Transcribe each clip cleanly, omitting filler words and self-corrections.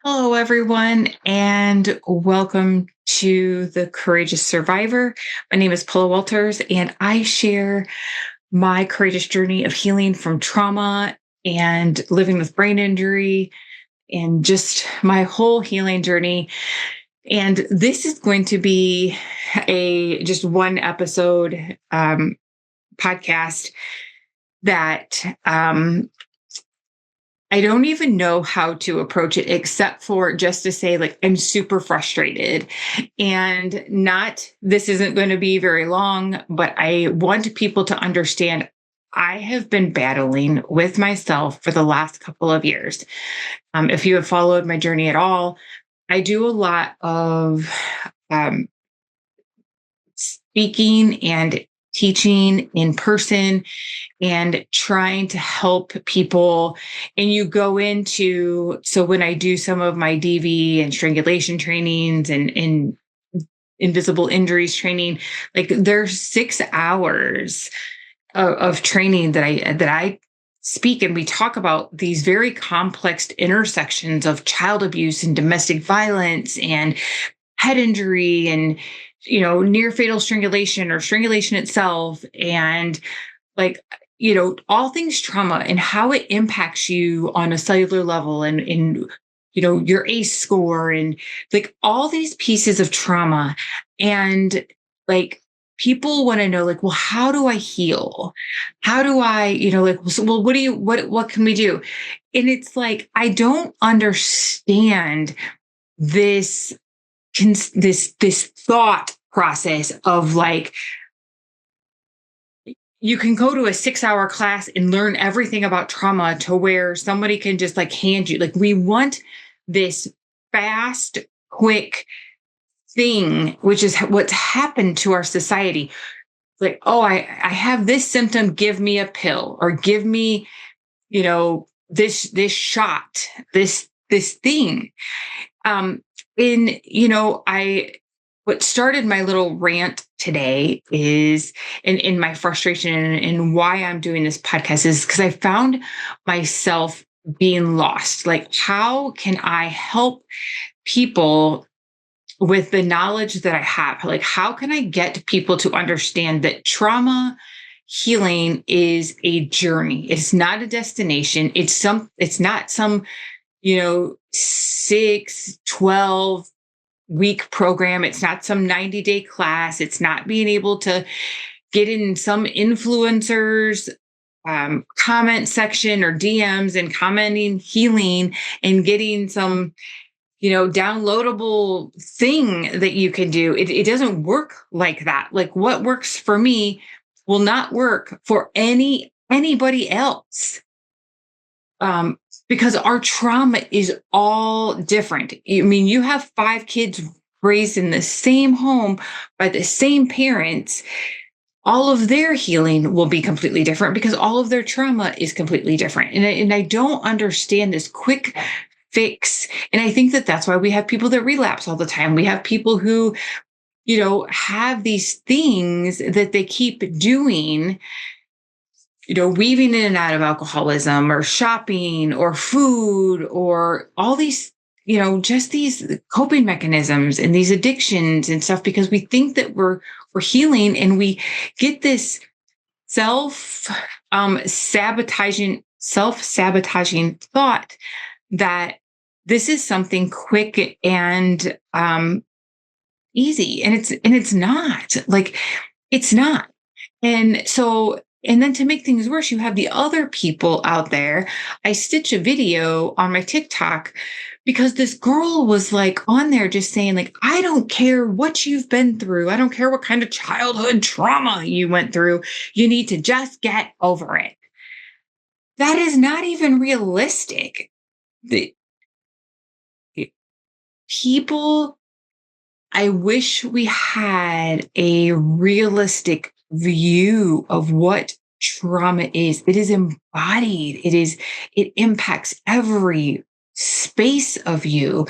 Hello, everyone, and welcome to The Courageous Survivor. My name is Paula Walters, and I share my courageous journey of healing from trauma and living with brain injury and just my whole healing journey. And this is going to be a just one episode podcast that I don't even know how to approach it except for just to say, like, I'm super frustrated and this isn't going to be very long, but I want people to understand I have been battling with myself for the last couple of years. If you have followed my journey at all, I do a lot of um, speaking and teaching in person and trying to help people. And you go into, so when I do some of my DV and strangulation trainings and invisible injuries training, like there's 6 hours of training that I speak, and we talk about these very complex intersections of child abuse and domestic violence and head injury and near fatal strangulation or strangulation itself, and like all things trauma and how it impacts you on a cellular level and in your ACE score and like all these pieces of trauma. And like people want to know, like, well, how do I heal? How do I, well, what can we do? And it's like, I don't understand this this thought process of like, you can go to a 6 hour class and learn everything about trauma to where somebody can just like hand you, like, we want this fast, quick thing, which is what's happened to our society. Like, oh, I have this symptom, give me a pill or give me, this shot, this thing. What started my little rant today is, in my frustration and why I'm doing this podcast, is because I found myself being lost. Like, how can I help people with the knowledge that I have? Like, how can I get people to understand that trauma healing is a journey? It's not a destination. It's not some, 6-12 week program. It's not some 90-day class. It's not being able to get in some influencers comment section or DMs and commenting healing and getting some, downloadable thing that you can do. It doesn't work like that. Like, what works for me will not work for anybody else. Because our trauma is all different. I mean, you have 5 kids raised in the same home by the same parents. All of their healing will be completely different because all of their trauma is completely different. And I don't understand this quick fix. And I think that that's why we have people that relapse all the time. We have people who, have these things that they keep doing, weaving in and out of alcoholism or shopping or food or all these, just these coping mechanisms and these addictions and stuff, because we think that we're healing, and we get this self-sabotaging thought that this is something quick and easy. And it's not. Like, it's not. And so, and then to make things worse, you have the other people out there. I stitch a video on my TikTok because this girl was like on there just saying, like, I don't care what you've been through. I don't care what kind of childhood trauma you went through. You need to just get over it. That is not even realistic. The people, I wish we had a realistic view of what trauma is. It is embodied. It impacts every space of you.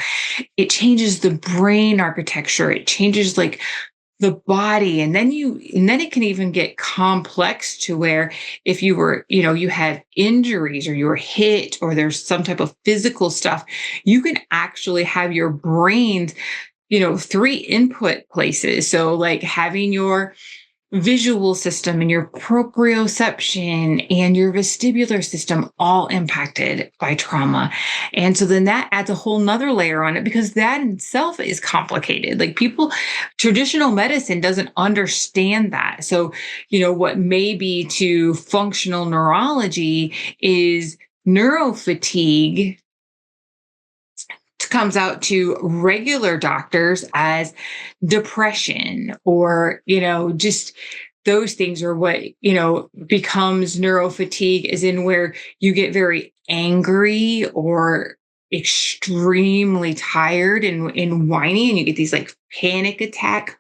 It changes the brain architecture. It changes like the body. And then it can even get complex to where if you were, you had injuries or you were hit or there's some type of physical stuff, you can actually have your brain, three input places. So like having your visual system and your proprioception and your vestibular system all impacted by trauma. And so then that adds a whole nother layer on it, because that in itself is complicated. Like traditional medicine doesn't understand that. So, what may be to functional neurology is neurofatigue comes out to regular doctors as depression, or just those things, or what becomes neurofatigue is in where you get very angry or extremely tired and whiny, and you get these like panic attack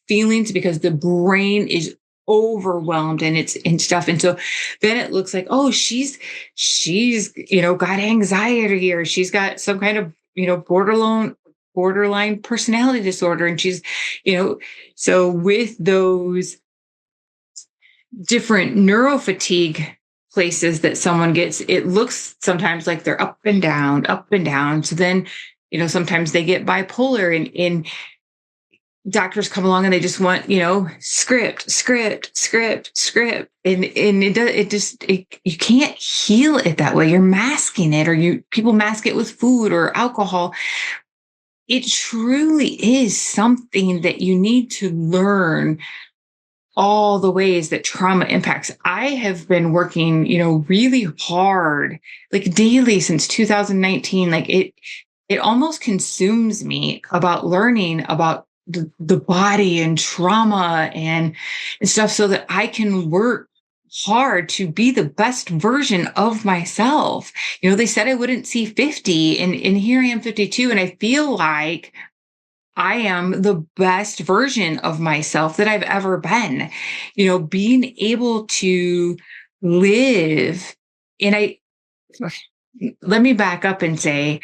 feelings because the brain is overwhelmed and it's and stuff. And so then it looks like, oh, she's got anxiety, or she's got some kind of borderline personality disorder. And she's, so with those different neurofatigue places that someone gets, it looks sometimes like they're up and down, up and down. So then, sometimes they get bipolar, and doctors come along and they just want, script. And you can't heal it that way. You're masking it, or people mask it with food or alcohol. It truly is something that you need to learn all the ways that trauma impacts. I have been working, really hard, like daily since 2019. Like it almost consumes me about learning about the body and trauma and stuff, so that I can work hard to be the best version of myself. They said I wouldn't see 50, and here I am 52, and I feel like I am the best version of myself that I've ever been. Being able to live, and let me back up and say,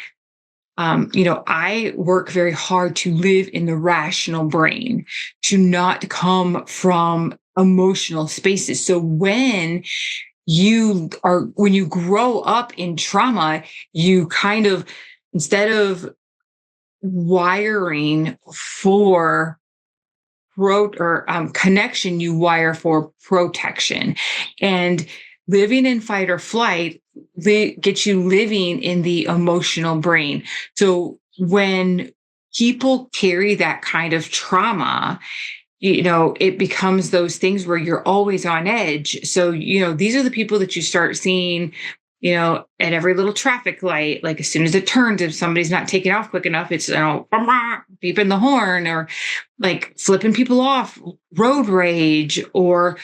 I work very hard to live in the rational brain, to not come from emotional spaces. So when you grow up in trauma, you kind of, instead of wiring for connection, you wire for protection. And living in fight or flight gets you living in the emotional brain. So when people carry that kind of trauma, it becomes those things where you're always on edge. So, these are the people that you start seeing, at every little traffic light. Like as soon as it turns, if somebody's not taking off quick enough, it's, beeping the horn, or like flipping people off, road rage, or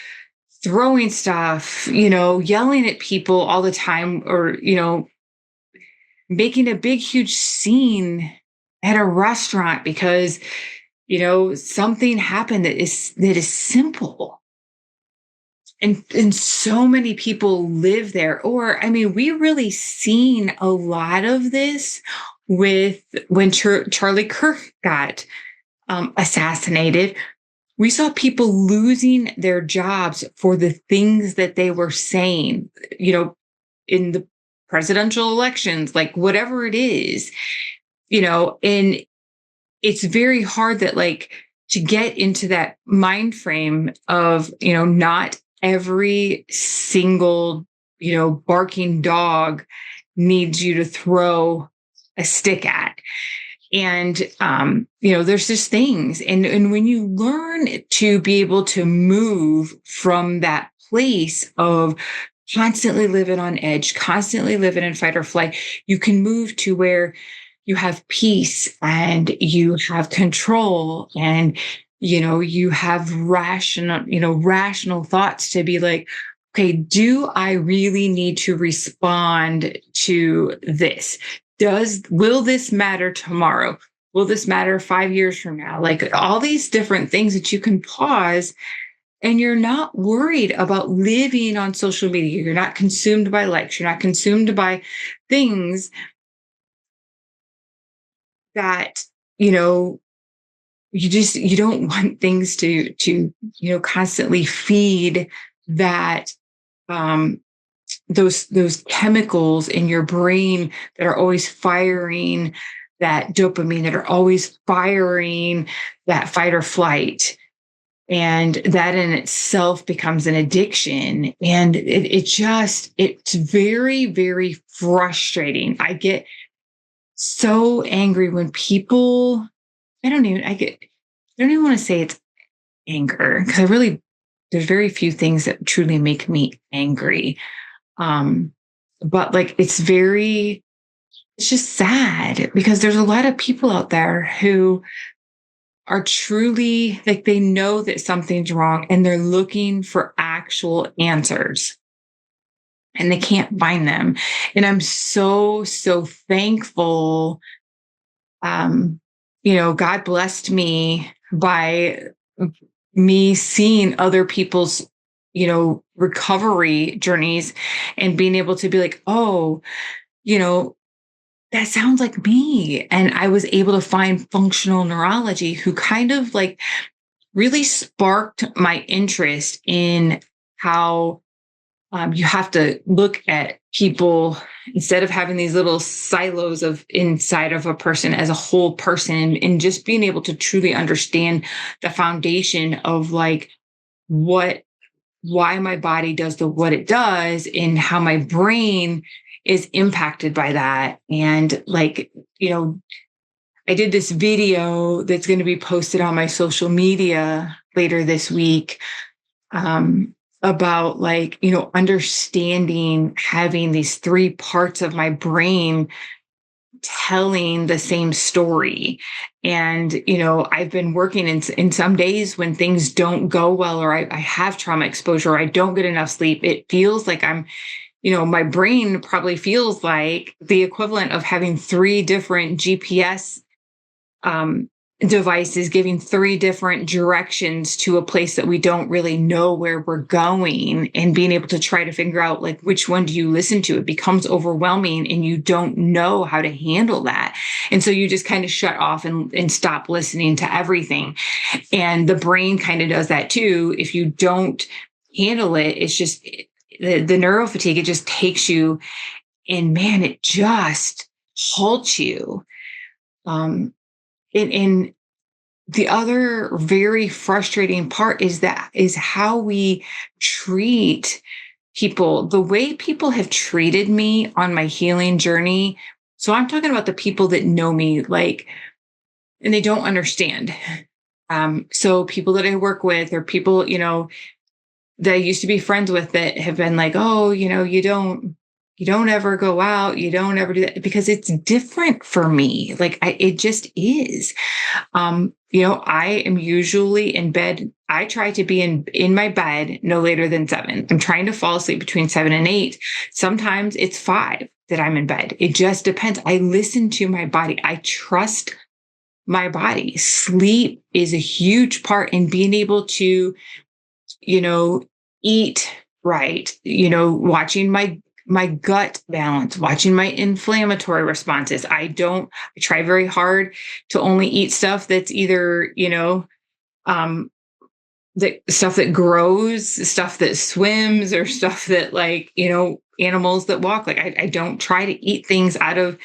throwing stuff, yelling at people all the time, or, making a big, huge scene at a restaurant because, something happened that is simple. And so many people live there. Or, we really seen a lot of this with when Charlie Kirk got assassinated. We saw people losing their jobs for the things that they were saying, in the presidential elections, like whatever it is, and it's very hard that to get into that mind frame of, not every single, barking dog needs you to throw a stick at. And, there's just things. And when you learn to be able to move from that place of constantly living on edge, constantly living in fight or flight, you can move to where you have peace and you have control, and, you have rational thoughts to be like, okay, do I really need to respond to this? Will this matter tomorrow? Will this matter 5 years from now? Like all these different things that you can pause, and you're not worried about living on social media. You're not consumed by likes. You're not consumed by things that, you don't want things to constantly feed that, um those chemicals in your brain that are always firing that dopamine, that are always firing that fight or flight. And that in itself becomes an addiction. And it's very, very frustrating. I get so angry when people, I don't even want to say it's anger, because there's very few things that truly make me angry. Um, but like, it's just sad because there's a lot of people out there who are truly like, they know that something's wrong and they're looking for actual answers and they can't find them. And I'm so, so thankful. Um, God blessed me by me seeing other people's, recovery journeys and being able to be like, oh, you know, that sounds like me. And I was able to find functional neurology who kind of like really sparked my interest in how, you have to look at people instead of having these little silos of inside of a person as a whole person, and just being able to truly understand the foundation of like why my body does what it does and how my brain is impacted by that. And like, I did this video that's going to be posted on my social media later this week, about like, understanding having these three parts of my brain telling the same story. And, I've been working in some days when things don't go well, or I have trauma exposure, or I don't get enough sleep. It feels like my brain probably feels like the equivalent of having three different GPS, devices giving three different directions to a place that we don't really know where we're going, and being able to try to figure out like which one do you listen to. It becomes overwhelming and you don't know how to handle that. And so you just kind of shut off and stop listening to everything. And the brain kind of does that too. If you don't handle it, it's just the neurofatigue, it just takes you, and man, it just halts you. And the other very frustrating part is how we treat people, the way people have treated me on my healing journey. So I'm talking about the people that know me, like, and they don't understand. So people that I work with, or people, that I used to be friends with, that have been like, oh, you don't ever go out, you don't ever do that, because it's different for me. Like it just is. I am usually in bed. I try to be in my bed no later than 7. I'm trying to fall asleep between 7 and 8. Sometimes it's 5 that I'm in bed. It just depends. I listen to my body. I trust my body. Sleep is a huge part in being able to, eat right, watching my gut balance, watching my inflammatory responses. I try very hard to only eat stuff that's either, the stuff that grows, stuff that swims, or stuff that like, animals that walk. Like I don't try to eat things out of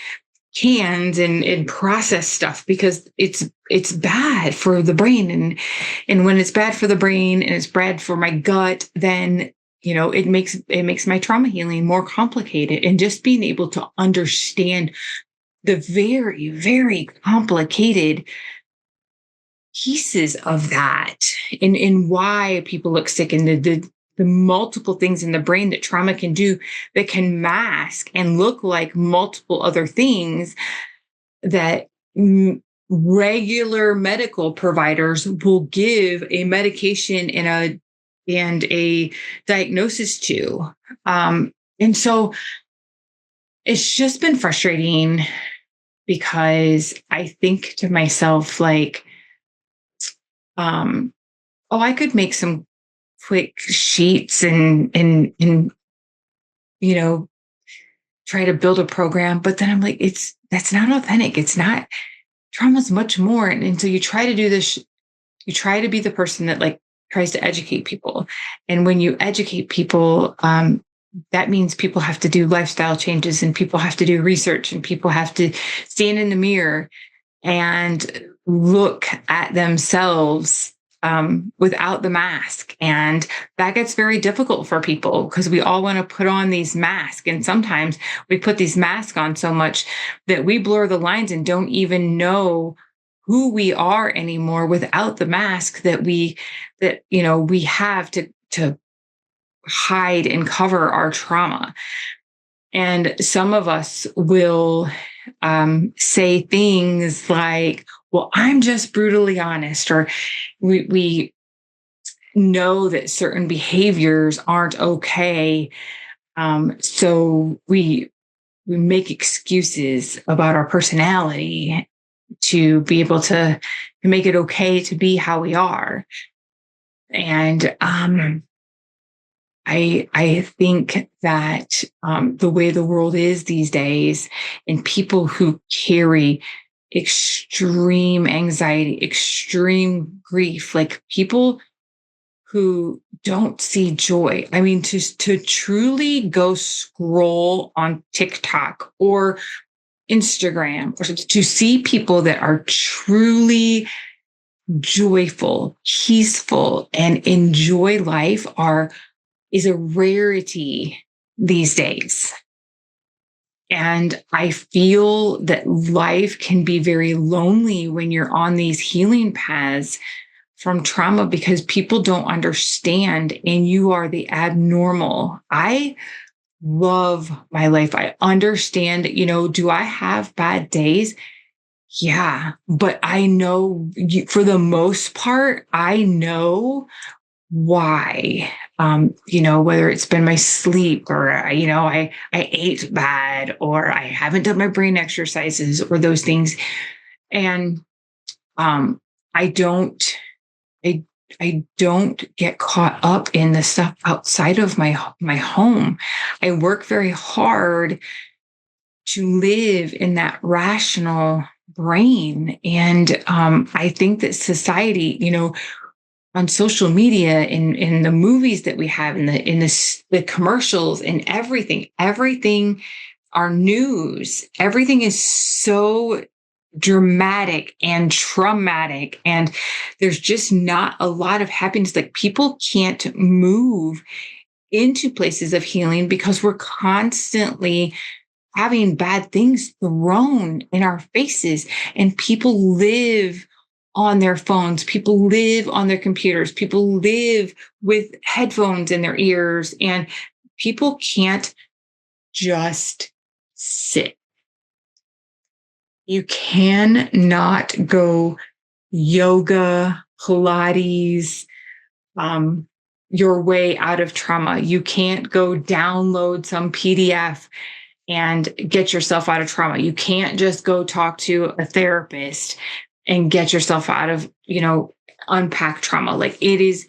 cans and processed stuff, because it's bad for the brain. And when it's bad for the brain and it's bad for my gut, then it makes my trauma healing more complicated. And just being able to understand the very, very complicated pieces of that, and why people look sick, and the multiple things in the brain that trauma can do, that can mask and look like multiple other things that regular medical providers will give a medication and a diagnosis to. And so it's just been frustrating, because I think to myself, like, I could make some quick sheets and try to build a program. But then I'm like, that's not authentic. It's not, trauma's much more. And so you try to do this, you try to be the person that like tries to educate people. And when you educate people, that means people have to do lifestyle changes and people have to do research and people have to stand in the mirror and look at themselves without the mask. And that gets very difficult for people because we all want to put on these masks. And sometimes we put these masks on so much that we blur the lines and don't even know who we are anymore without the mask we have to hide and cover our trauma. And some of us will say things like, well, I'm just brutally honest, or we know that certain behaviors aren't okay. So we make excuses about our personality to be able to make it okay to be how we are. And I think that the way the world is these days, and people who carry extreme anxiety, extreme grief, like people who don't see joy. I mean, to truly go scroll on TikTok or Instagram, or to see people that are truly joyful, peaceful, and enjoy life is a rarity these days. And I feel that life can be very lonely when you're on these healing paths from trauma because people don't understand and you are the abnormal. I love my life. I understand, do I have bad days? Yeah, but I know for the most part, I know why. Whether it's been my sleep or, I ate bad or I haven't done my brain exercises or those things. And I don't, I don't get caught up in the stuff outside of my home. I work very hard to live in that rational brain. And I think that society, on social media, in the movies that we have, in the commercials, and everything, our news, everything is so dramatic and traumatic, and there's just not a lot of happiness. Like people can't move into places of healing because we're constantly having bad things thrown in our faces, and people live on their phones, people live on their computers, people live with headphones in their ears, and people can't just sit. You cannot go yoga, Pilates, your way out of trauma. You can't go download some PDF and get yourself out of trauma. You can't just go talk to a therapist and get yourself out of, unpack trauma. Like it is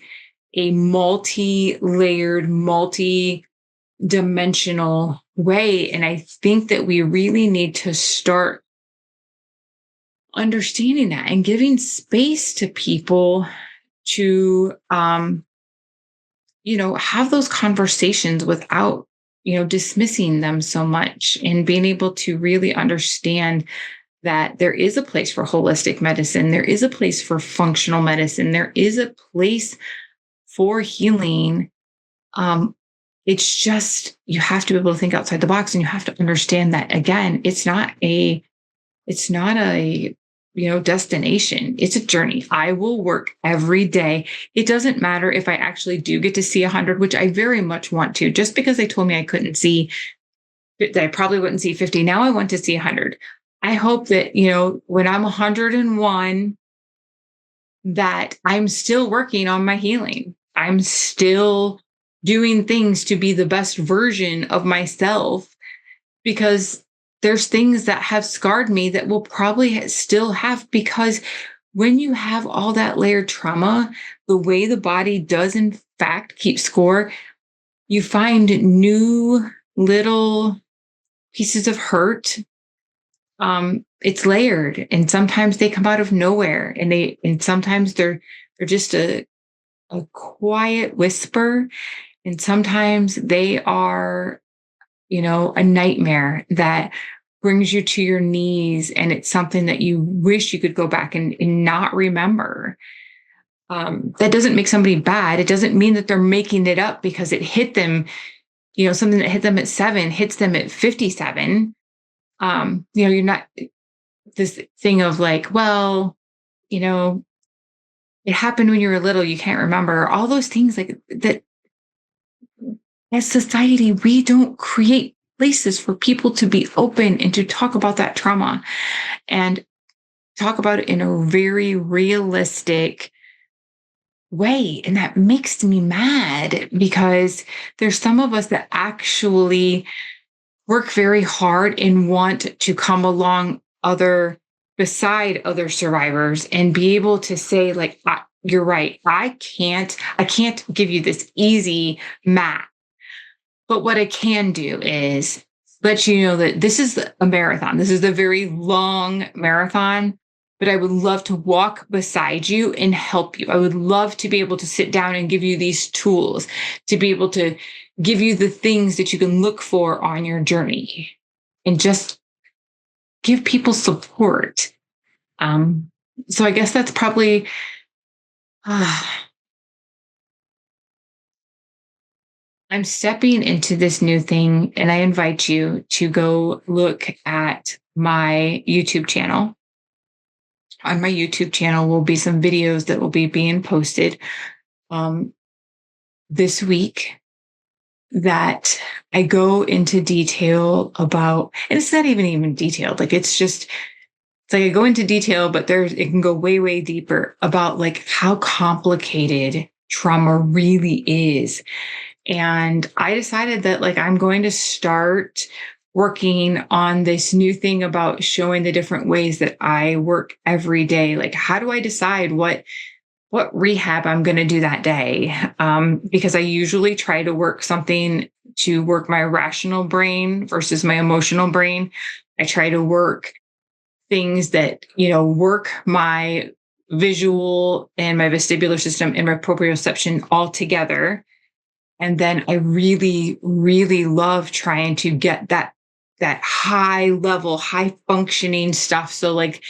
a multi-layered, multi-dimensional way. And I think that we really need to start understanding that and giving space to people to, have those conversations without, dismissing them so much, and being able to really understand that there is a place for holistic medicine. There is a place for functional medicine. There is a place for healing. It's just, you have to be able to think outside the box, and you have to understand that, again, it's not a destination. It's a journey. I will work every day. It doesn't matter if I actually do get to see 100, which I very much want to. Just because they told me I couldn't see, that I probably wouldn't see 50. Now I want to see 100. I hope that, when I'm 101, that I'm still working on my healing. I'm still doing things to be the best version of myself, because there's things that have scarred me that will probably still have, because when you have all that layered trauma, the way the body does in fact keep score, you find new little pieces of hurt It's layered, and sometimes they come out of nowhere, and sometimes they're just a quiet whisper, and sometimes they are, a nightmare that brings you to your knees, and it's something that you wish you could go back and not remember. That doesn't make somebody bad. It doesn't mean that they're making it up because it hit them, something that hit them at 7 hits them at 57. You're not this thing of like, well, you know, it happened when you were little, you can't remember all those things like that. As society, we don't create places for people to be open and to talk about that trauma and talk about it in a very realistic way. And that makes me mad because there's some of us that actually work very hard and want to come along beside other survivors and be able to say like, you're right. I can't give you this easy map. But what I can do is let you know that this is a marathon. This is a very long marathon, but I would love to walk beside you and help you. I would love to be able to sit down and give you these tools, to be able to give you the things that you can look for on your journey and just give people support. So I guess that's probably, I'm stepping into this new thing, and I invite you to go look at my YouTube channel. On my YouTube channel will be some videos that will be being posted this week that I go into detail about, and it's not even detailed. Like it's like I go into detail, but it can go way, way deeper about like how complicated trauma really is. And I decided that like I'm going to start working on this new thing about showing the different ways that I work every day. Like, how do I decide what rehab I'm going to do that day? Because I usually try to work something to work my rational brain versus my emotional brain. I try to work things that, work my visual and my vestibular system and my proprioception all together. And then I really, really love trying to get that high level, high functioning stuff. So like,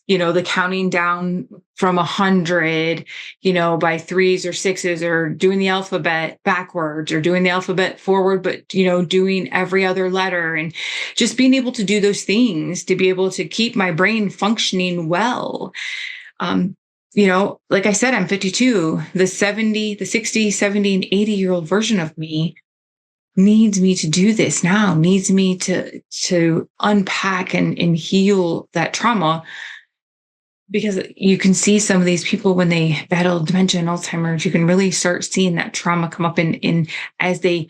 the counting down from 100, by 3s or 6s, or doing the alphabet backwards or doing the alphabet forward, but, doing every other letter and just being able to do those things to be able to keep my brain functioning well. Like I said, I'm 52. The 60, 70, and 80-year-old version of me needs me to do this now, needs me to unpack and heal that trauma. Because you can see some of these people when they battle dementia and Alzheimer's, you can really start seeing that trauma come up in as they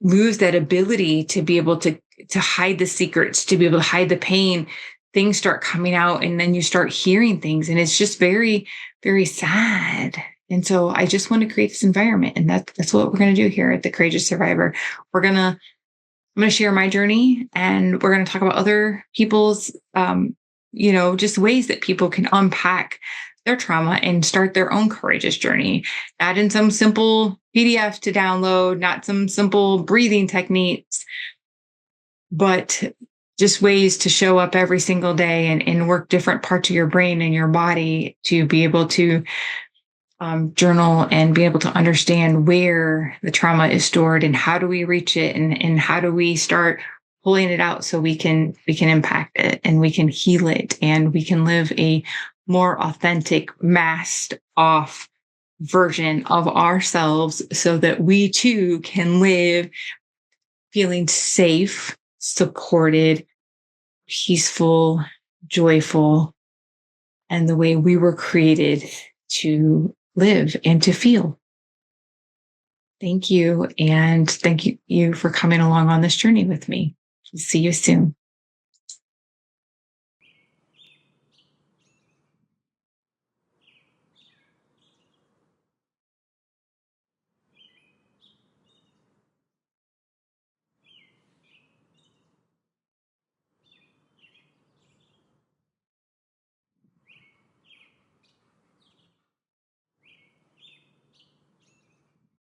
lose that ability to be able to hide the secrets, to be able to hide the pain. Things start coming out, and then you start hearing things, and it's just very, very sad. And so I just want to create this environment, and that's what we're going to do here at the Courageous Survivor. I'm going to share my journey, and we're going to talk about other people's, just ways that people can unpack their trauma and start their own courageous journey. Not in some simple PDF to download, not some simple breathing techniques, but just ways to show up every single day and work different parts of your brain and your body to be able to journal and be able to understand where the trauma is stored and how do we reach it and how do we start pulling it out so we can impact it and we can heal it and we can live a more authentic, masked off version of ourselves so that we too can live feeling safe, supported, peaceful, joyful, and the way we were created to live and to feel. Thank you. And thank you for coming along on this journey with me. See you soon.